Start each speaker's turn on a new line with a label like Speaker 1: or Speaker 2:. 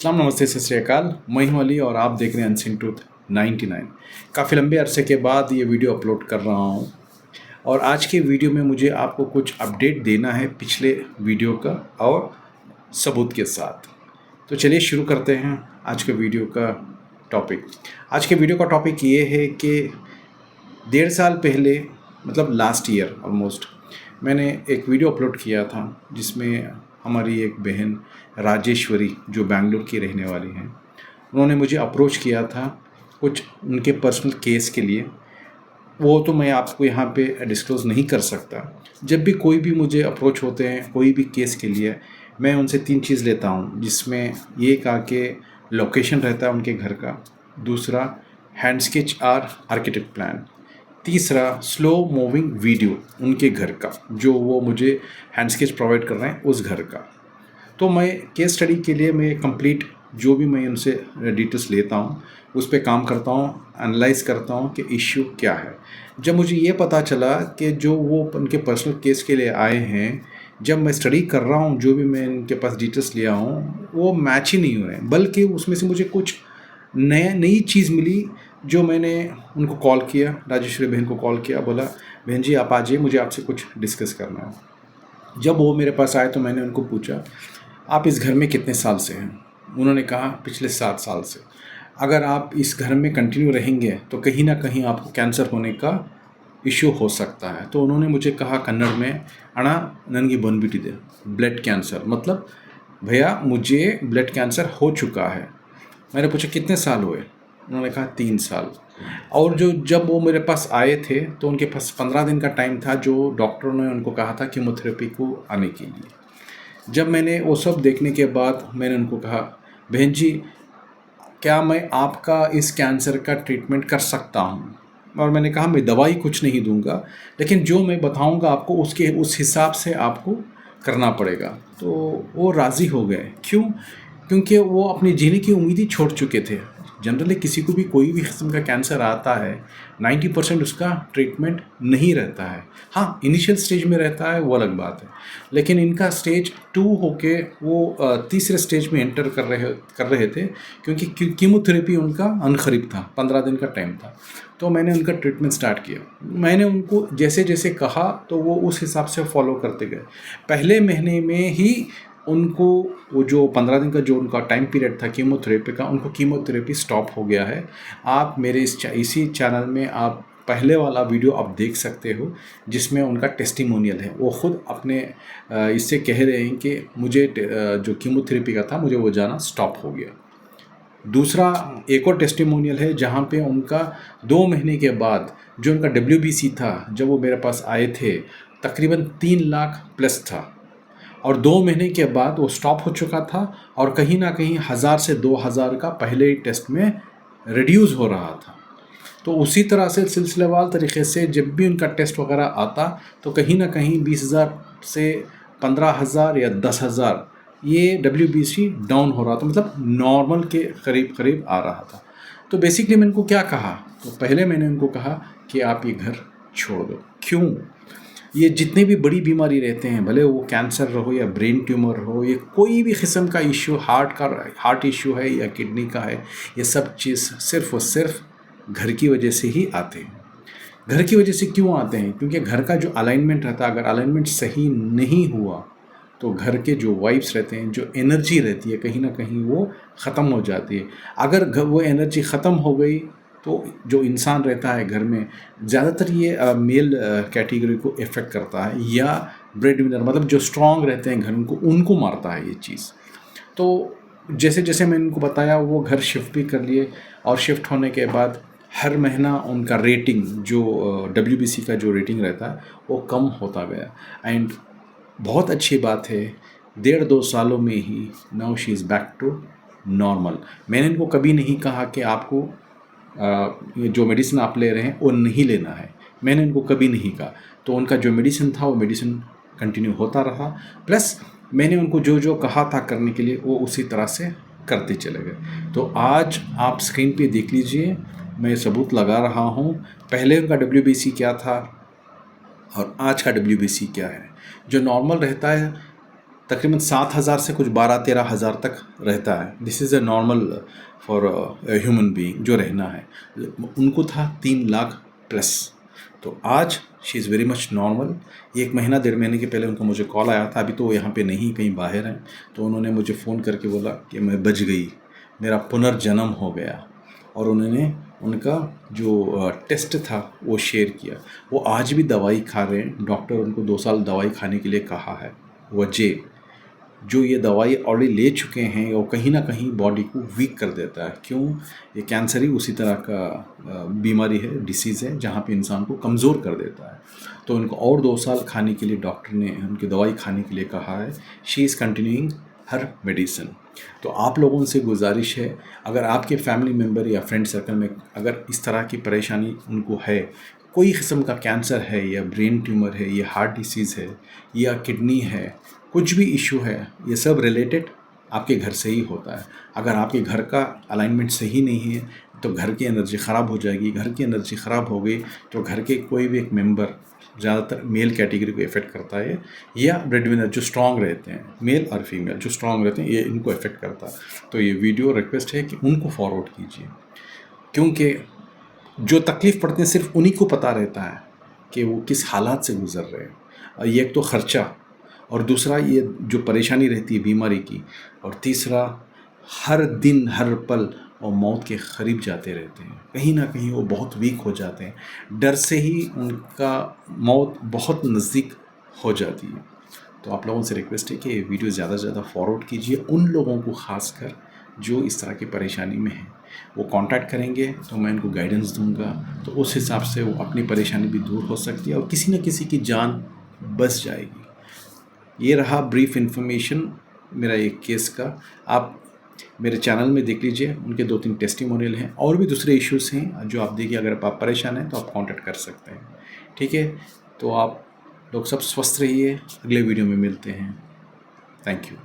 Speaker 1: सलाम नमस्ते सत श्री अकाल। मैं हूं अली और आप देख रहे हैं अनसीन ट्रूथ 99। काफ़ी लंबे अरसे के बाद ये वीडियो अपलोड कर रहा हूं और आज के वीडियो में मुझे आपको कुछ अपडेट देना है पिछले वीडियो का और सबूत के साथ। तो चलिए शुरू करते हैं आज के वीडियो का टॉपिक। आज के वीडियो का टॉपिक ये है कि 1.5 साल पहले मतलब लास्ट ईयर ऑलमोस्ट मैंने एक वीडियो अपलोड किया था जिसमें हमारी एक बहन राजेश्वरी जो बेंगलुरु की रहने वाली हैं, उन्होंने मुझे अप्रोच किया था कुछ उनके पर्सनल केस के लिए। वो तो मैं आपको यहाँ पे डिस्क्लोज़ नहीं कर सकता। जब भी कोई भी मुझे अप्रोच होते हैं कोई भी केस के लिए, मैं उनसे 3 चीज़ लेता हूँ, जिसमें ये कहा कि लोकेशन रहता है उनके घर का, दूसरा हैंड स्केच और आर्किटेक्ट प्लान, तीसरा स्लो मूविंग वीडियो उनके घर का जो वो मुझे हैंड स्केच प्रोवाइड कर रहे हैं उस घर का। तो मैं केस स्टडी के लिए मैं कंप्लीट जो भी मैं उनसे डिटेल्स लेता हूँ उस पर काम करता हूँ, एनालाइज करता हूँ कि इश्यू क्या है। जब मुझे ये पता चला कि जो वो उनके पर्सनल केस के लिए आए हैं, जब मैं स्टडी कर रहा हूँ जो भी मैं इनके पास डिटेल्स लिया हूँ वो मैच ही नहीं हो रहे हैं, बल्कि उसमें से मुझे कुछ नई चीज़ मिली। जो मैंने उनको कॉल किया, राजेश्वरी बहन को कॉल किया, बोला बहन जी आप आ जाइए, मुझे आपसे कुछ डिस्कस करना है। जब वो मेरे पास आए तो मैंने उनको पूछा आप इस घर में कितने साल से हैं। उन्होंने कहा पिछले 7 साल से। अगर आप इस घर में कंटिन्यू रहेंगे तो कहीं ना कहीं आपको कैंसर होने का इश्यू हो सकता है। तो उन्होंने मुझे कहा कन्नड़ में, अणा ननगी बनबिटिदे, ब्लड कैंसर, मतलब भैया मुझे ब्लड कैंसर हो चुका है। मैंने पूछा कितने साल हुए। उन्होंने कहा 3 साल। और जब वो मेरे पास आए थे तो उनके पास 15 दिन का टाइम था जो डॉक्टरों ने उनको कहा था कीमोथेरेपी को आने के लिए। जब मैंने वो सब देखने के बाद मैंने उनको कहा बहन जी क्या मैं आपका इस कैंसर का ट्रीटमेंट कर सकता हूँ। और मैंने कहा मैं दवाई कुछ नहीं दूंगा, लेकिन जो मैं बताऊंगा आपको उसके उस हिसाब से आपको करना पड़ेगा। तो वो राज़ी हो गए। क्यों? क्योंकि वो अपनी जीने की उम्मीद ही छोड़ चुके थे। जनरली किसी को भी कोई भी किस्म का कैंसर आता है 90% उसका ट्रीटमेंट नहीं रहता है। हाँ, इनिशियल स्टेज में रहता है वो अलग बात है, लेकिन इनका स्टेज 2 होके वो तीसरे स्टेज में एंटर कर रहे थे, क्योंकि कीमोथेरेपी उनका अनखरीब था, 15 दिन का टाइम था। तो मैंने उनका ट्रीटमेंट स्टार्ट किया। मैंने उनको जैसे जैसे कहा तो वो उस हिसाब से फॉलो करते गए। पहले महीने में ही उनको वो जो 15 दिन का जो उनका टाइम पीरियड था कीमोथेरेपी का, उनको कीमोथेरेपी स्टॉप हो गया है। आप मेरे इसी चैनल में आप पहले वाला वीडियो आप देख सकते हो जिसमें उनका टेस्टिमोनियल है। वो खुद अपने इससे कह रहे हैं कि मुझे जो कीमोथेरेपी का था मुझे वो जाना स्टॉप हो गया। दूसरा एक और टेस्टिमोनियल है जहाँ पे उनका 2 महीने के बाद जो उनका WBC था, जब वो मेरे पास आए थे तकरीबन 3 लाख प्लस था और 2 महीने के बाद वो स्टॉप हो चुका था और कहीं ना कहीं 1000 से 2000 का पहले ही टेस्ट में रिड्यूस हो रहा था। तो उसी तरह से सिलसिलेवार तरीके से जब भी उनका टेस्ट वगैरह आता तो कहीं ना कहीं 20,000 से 15,000 या 10,000 ये WBC डाउन हो रहा था, मतलब नॉर्मल के करीब करीब आ रहा था। तो बेसिकली मैंने उनको क्या कहा, तो पहले मैंने उनको कहा कि आप ये घर छोड़ दो। क्यों? ये जितनी भी बड़ी बीमारी रहते हैं, भले वो कैंसर हो या ब्रेन ट्यूमर हो या कोई भी किस्म का इश्यू, हार्ट इश्यू है या किडनी का है, ये सब चीज़ सिर्फ और सिर्फ घर की वजह से ही आते हैं। घर की वजह से क्यों आते हैं? क्योंकि घर का जो अलाइनमेंट रहता है, अगर अलाइनमेंट सही नहीं हुआ तो घर के जो वाइब्स रहते हैं, जो एनर्जी रहती है, कहीं ना कहीं वो ख़त्म हो जाती है। अगर वो एनर्जी ख़त्म हो गई तो जो इंसान रहता है घर में, ज़्यादातर ये मेल कैटेगरी को इफ़ेक्ट करता है, या ब्रेड विनर मतलब जो स्ट्रॉन्ग रहते हैं घर उनको मारता है ये चीज़। तो जैसे जैसे मैंने उनको बताया वो घर शिफ्ट भी कर लिए और शिफ्ट होने के बाद हर महीना उनका रेटिंग जो WBC का जो रेटिंग रहता है वो कम होता गया। एंड बहुत अच्छी बात है, 1.5-2 सालों में ही now she is back to normal. मैंने इनको कभी नहीं कहा कि आपको ये जो मेडिसिन आप ले रहे हैं वो नहीं लेना है, मैंने इनको कभी नहीं कहा। तो उनका जो मेडिसिन था वो मेडिसिन कंटिन्यू होता रहा, प्लस मैंने उनको जो जो कहा था करने के लिए वो उसी तरह से करते चले गए। तो आज आप स्क्रीन पे देख लीजिए, मैं सबूत लगा रहा हूँ पहले उनका WBC क्या था और आज का WBC क्या है। जो नॉर्मल रहता है तकरीबन 7,000 से कुछ 12-13 हज़ार तक रहता है। This is a normal for human being जो रहना है। उनको था 3 लाख प्लस। तो आज she is very much normal. 1 महीना 1.5 महीने के पहले उनका मुझे कॉल आया था, अभी तो वो यहाँ पे नहीं, कहीं बाहर हैं। तो उन्होंने मुझे फ़ोन करके बोला कि मैं बच गई, मेरा पुनर्जन्म हो गया। और उन्होंने उनका जो टेस्ट था वो शेयर किया। वो आज भी दवाई खा रहे हैं। डॉक्टर उनको 2 साल दवाई खाने के लिए कहा है। वजह जो ये दवाई ऑलरेडी ले चुके हैं वो कहीं ना कहीं बॉडी को वीक कर देता है। क्यों? ये कैंसर ही उसी तरह का बीमारी है, डिसीज़ है, जहाँ पे इंसान को कमज़ोर कर देता है। तो उनको और 2 साल खाने के लिए डॉक्टर ने उनकी दवाई खाने के लिए कहा है। She is continuing her medicine. तो आप लोगों से गुजारिश है, अगर आपके फैमिली मेम्बर या फ्रेंड सर्कल में अगर इस तरह की परेशानी उनको है, कोई किस्म का कैंसर है या ब्रेन ट्यूमर है या हार्ट डिसीज़ है या किडनी है, कुछ भी इशू है, ये सब रिलेटेड आपके घर से ही होता है। अगर आपके घर का अलाइनमेंट सही नहीं है तो घर की एनर्जी ख़राब हो जाएगी। घर की एनर्जी ख़राब हो गई तो घर के कोई भी एक मेंबर, ज़्यादातर मेल कैटेगरी को इफ़ेक्ट करता है, या ब्रेडविनर जो स्ट्रॉन्ग रहते हैं, मेल और फीमेल जो स्ट्रॉन्ग रहते हैं, ये इनको इफ़ेक्ट करता है। तो ये वीडियो रिक्वेस्ट है कि उनको फॉरवर्ड कीजिए, क्योंकि जो तकलीफ़ पड़ती है सिर्फ उन्हीं को पता रहता है कि वो किस हालात से गुज़र रहे हैं। और ये एक तो ख़र्चा, और दूसरा ये जो परेशानी रहती है बीमारी की, और तीसरा हर दिन हर पल वो मौत के करीब जाते रहते हैं। कहीं ना कहीं वो बहुत वीक हो जाते हैं। डर से ही उनका मौत बहुत नज़दीक हो जाती है। तो आप लोगों से रिक्वेस्ट है कि ये वीडियो ज़्यादा से ज़्यादा फॉरवर्ड कीजिए उन लोगों को, ख़ासकर जो इस तरह की परेशानी में हैं। वो कांटेक्ट करेंगे तो मैं इनको गाइडेंस दूंगा, तो उस हिसाब से वो अपनी परेशानी भी दूर हो सकती है और किसी न किसी की जान बच जाएगी। ये रहा ब्रीफ इन्फॉर्मेशन मेरा एक केस का। आप मेरे चैनल में देख लीजिए, उनके 2-3 टेस्टिमोनियल हैं, और भी दूसरे इश्यूज़ हैं जो आप देखिए। अगर आप परेशान हैं तो आप कांटेक्ट कर सकते हैं। ठीक है, तो आप लोग सब स्वस्थ रहिए। अगले वीडियो में मिलते हैं। Thank you.